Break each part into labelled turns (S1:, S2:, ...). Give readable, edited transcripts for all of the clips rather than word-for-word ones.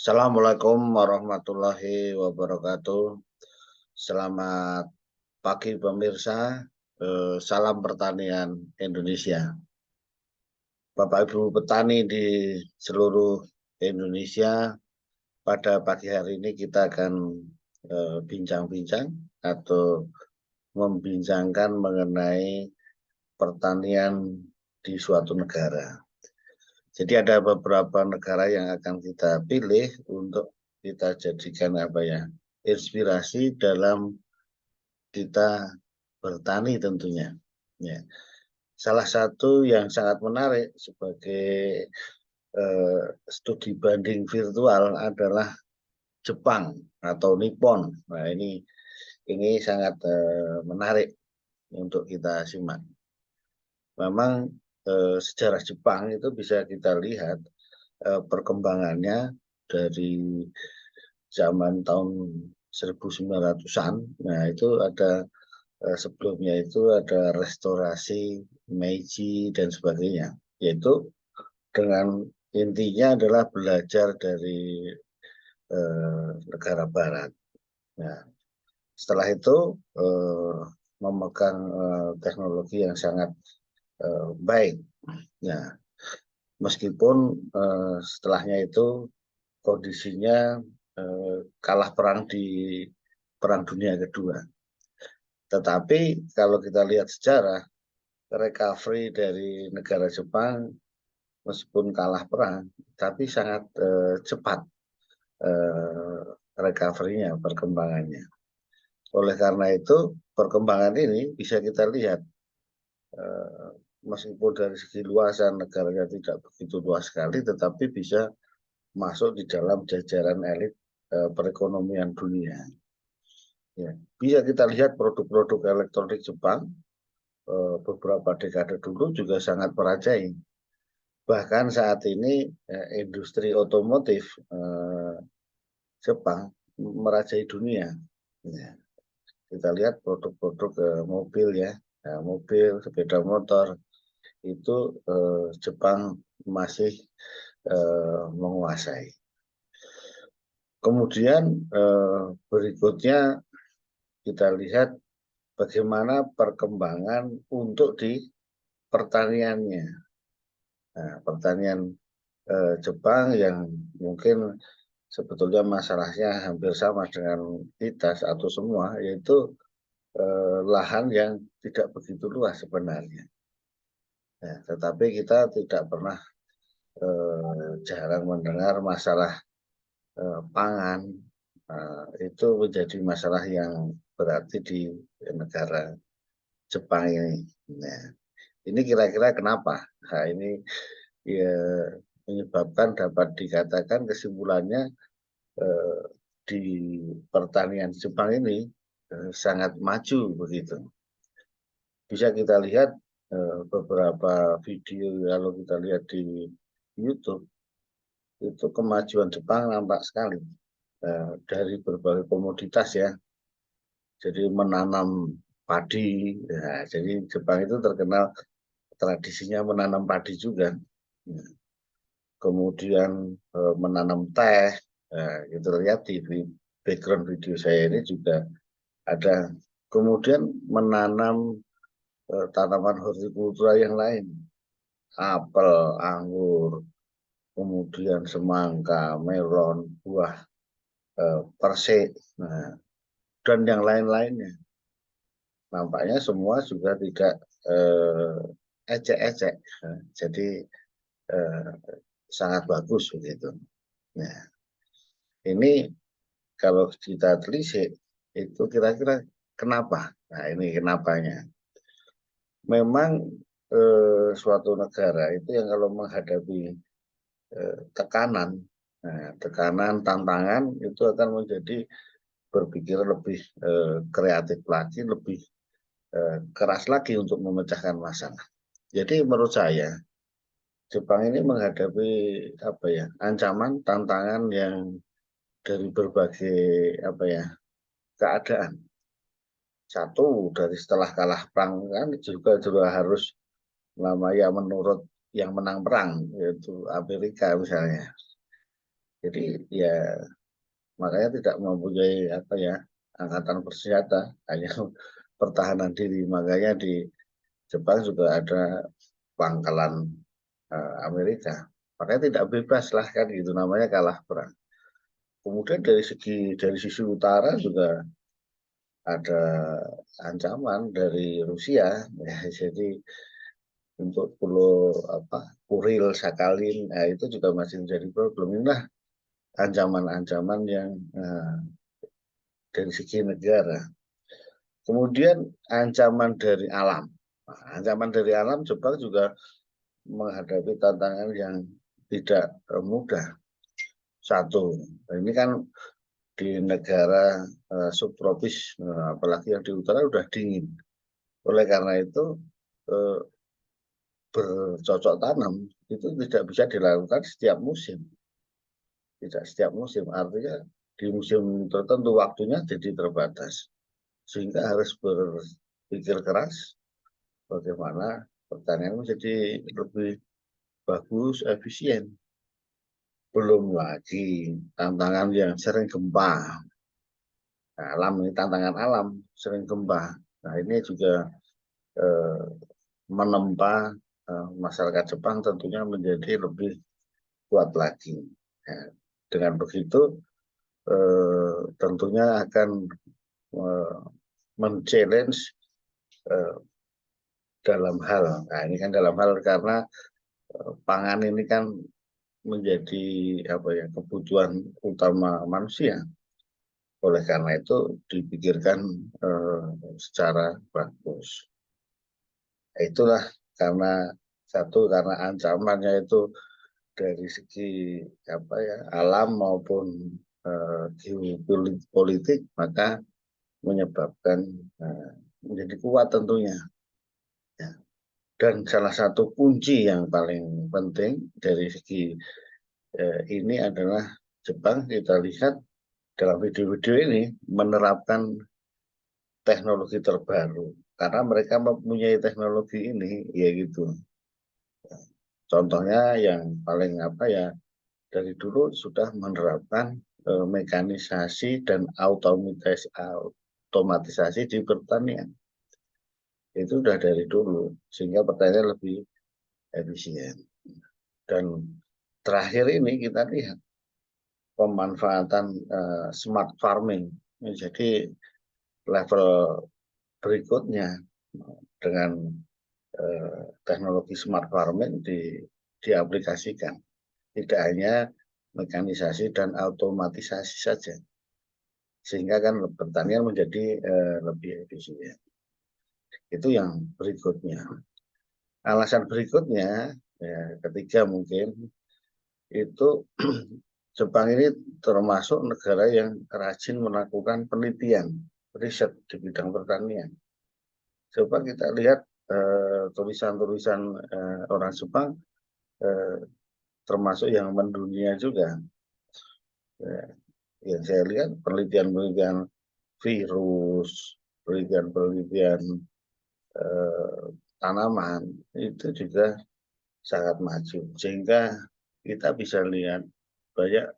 S1: Assalamualaikum warahmatullahi wabarakatuh. Selamat pagi pemirsa. Salam pertanian Indonesia. Bapak Ibu petani di seluruh Indonesia, pada pagi hari ini kita akan bincang-bincang atau membincangkan mengenai pertanian di suatu negara. Jadi ada beberapa negara yang akan kita pilih untuk kita jadikan inspirasi dalam kita bertani tentunya. Ya. Salah satu yang sangat menarik sebagai studi banding virtual adalah Jepang atau Nippon. Nah ini sangat menarik untuk kita simak. Memang sejarah Jepang itu bisa kita lihat perkembangannya dari zaman tahun 1900-an. Nah, itu ada sebelumnya itu ada restorasi Meiji dan sebagainya. Yaitu dengan intinya adalah belajar dari negara barat. Nah, setelah itu memegang teknologi yang sangat baik. Nah, meskipun setelahnya itu kondisinya kalah perang di Perang Dunia Kedua. Tetapi kalau kita lihat sejarah, recovery dari negara Jepang meskipun kalah perang, tapi sangat cepat recovery-nya, perkembangannya. Oleh karena itu, perkembangan ini bisa kita lihat meskipun dari segi luasan negaranya tidak begitu luas sekali, tetapi bisa masuk di dalam jajaran elit perekonomian dunia. Ya, bisa kita lihat produk-produk elektronik Jepang beberapa dekade dulu juga sangat merajai. Bahkan saat ini industri otomotif Jepang merajai dunia. Ya, kita lihat produk-produk mobil ya, mobil, sepeda motor itu Jepang masih menguasai. Kemudian berikutnya kita lihat bagaimana perkembangan untuk di pertaniannya. Nah, pertanian Jepang yang mungkin sebetulnya masalahnya hampir sama dengan kita atau semua, yaitu lahan yang tidak begitu luas sebenarnya. Ya, tetapi kita tidak pernah jarang mendengar masalah pangan. Itu menjadi masalah yang berarti di negara Jepang ini. Nah, ini kira-kira kenapa? Nah, ini ya menyebabkan dapat dikatakan kesimpulannya di pertanian Jepang ini sangat maju begitu. Bisa kita lihat beberapa video kalau kita lihat di YouTube itu kemajuan Jepang nampak sekali dari berbagai komoditas ya. Jadi menanam padi, ya, jadi Jepang itu terkenal tradisinya menanam padi juga. Ya. Kemudian menanam teh, kita lihat di background video saya ini juga ada. Kemudian menanam tanaman hortikultura yang lain, apel, anggur, kemudian semangka, melon, buah persik, nah, dan yang lain-lainnya. Nampaknya semua juga tidak ecek-ecek, jadi sangat bagus begitu. Nah, ini kalau kita telisik itu kira-kira kenapa? Nah, ini kenapanya. Memang suatu negara itu yang kalau menghadapi tekanan, nah, tekanan, tantangan itu akan menjadi berpikir lebih kreatif lagi, lebih keras lagi untuk memecahkan masalah. Jadi menurut saya Jepang ini menghadapi ancaman, tantangan yang dari berbagai keadaan. Satu, dari setelah kalah perang kan juga harus namanya menurut yang menang perang, yaitu Amerika misalnya. Jadi ya makanya tidak mempunyai apa ya angkatan bersenjata, hanya pertahanan diri. Makanya di Jepang juga ada pangkalan Amerika. Makanya tidak bebas lah kan gitu, namanya kalah perang. Kemudian dari sisi utara juga ada ancaman dari Rusia ya, jadi untuk pulau apa Kuril, Sakhalin, nah, itu juga masih menjadi problem. Inilah ancaman-ancaman yang dari segi negara. Kemudian ancaman dari alam. Nah, ancaman dari alam Jepang juga menghadapi tantangan yang tidak mudah. Satu, ini kan di negara subtropis, apalagi yang di utara udah dingin. Oleh karena itu eh, bercocok tanam itu tidak bisa dilakukan setiap musim. Tidak setiap musim, artinya di musim tertentu waktunya jadi terbatas. Sehingga harus berpikir keras bagaimana pertanian menjadi lebih bagus, efisien. Belum lagi tantangan yang sering gempa. Nah, alam ini tantangan alam, sering gempa. Nah, ini juga eh, menempa masyarakat Jepang tentunya menjadi lebih kuat lagi. Ya, dengan begitu tentunya akan eh, men-challenge eh, dalam hal, nah ini kan dalam hal karena pangan ini kan menjadi apa ya kebutuhan utama manusia. Oleh karena itu dipikirkan secara bagus. Itulah karena satu karena ancamannya itu dari segi apa ya alam maupun geopolitik, maka menyebabkan menjadi kuat tentunya. Ya. Dan salah satu kunci yang paling penting dari segi ini adalah Jepang, kita lihat dalam video-video ini menerapkan teknologi terbaru karena mereka mempunyai teknologi ini ya gitu. Contohnya yang paling apa ya dari dulu sudah menerapkan mekanisasi dan otomatisasi di pertanian. Itu sudah dari dulu sehingga pertanian lebih efisien. Dan terakhir ini kita lihat pemanfaatan smart farming. Jadi level berikutnya dengan teknologi smart farming diaplikasikan. Tidak hanya mekanisasi dan otomatisasi saja. Sehingga kan pertanian menjadi lebih efisien. Itu yang berikutnya. Alasan berikutnya, ya, ketiga mungkin, itu Jepang ini termasuk negara yang rajin melakukan penelitian, riset di bidang pertanian. Coba kita lihat tulisan-tulisan orang Jepang, eh, termasuk yang mendunia juga. Yang saya lihat penelitian-penelitian virus, penelitian-penelitian tanaman itu juga sangat maju. Sehingga kita bisa lihat banyak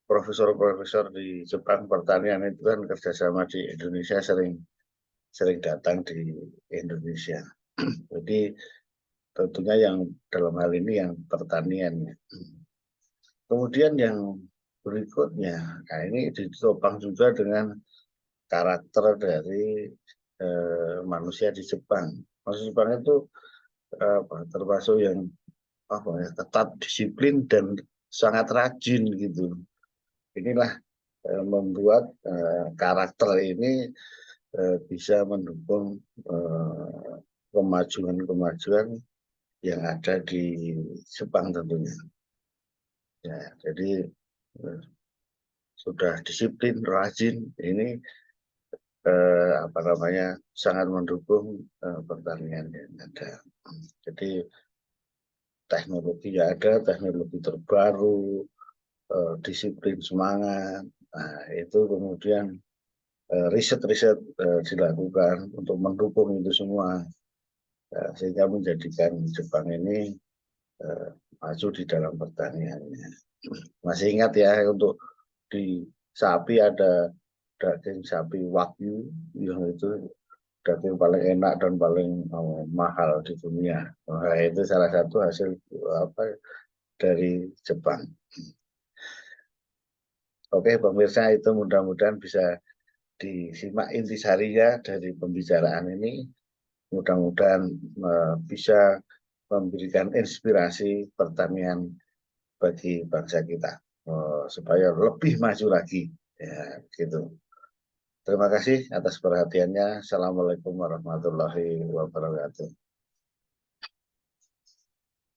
S1: profesor-profesor di Jepang pertanian itu kan kerjasama di Indonesia sering sering datang di Indonesia. Jadi tentunya yang dalam hal ini yang pertanian. Kemudian yang berikutnya, nah ini ditopang juga dengan karakter dari manusia di Jepang. Manusia Jepang itu termasuk yang apa ya ketat disiplin dan sangat rajin gitu. Inilah membuat karakter ini bisa mendukung kemajuan-kemajuan yang ada di Jepang tentunya. Ya, jadi sudah disiplin, rajin, ini apa namanya sangat mendukung pertanian yang ada. Jadi teknologi yang ada, teknologi terbaru, disiplin semangat, nah, itu kemudian riset-riset dilakukan untuk mendukung itu semua, sehingga menjadikan Jepang ini maju di dalam pertaniannya. Masih ingat ya, untuk di sapi ada daging sapi Wagyu yang itu daging paling enak dan paling mahal di dunia. Nah, itu salah satu hasil apa dari Jepang. Oke, pemirsa, itu mudah-mudahan bisa disimak intisarinya dari pembicaraan ini. Mudah-mudahan bisa memberikan inspirasi pertanian bagi bangsa kita, supaya lebih maju lagi. Ya, gitu. Terima kasih atas perhatiannya. Assalamualaikum warahmatullahi wabarakatuh.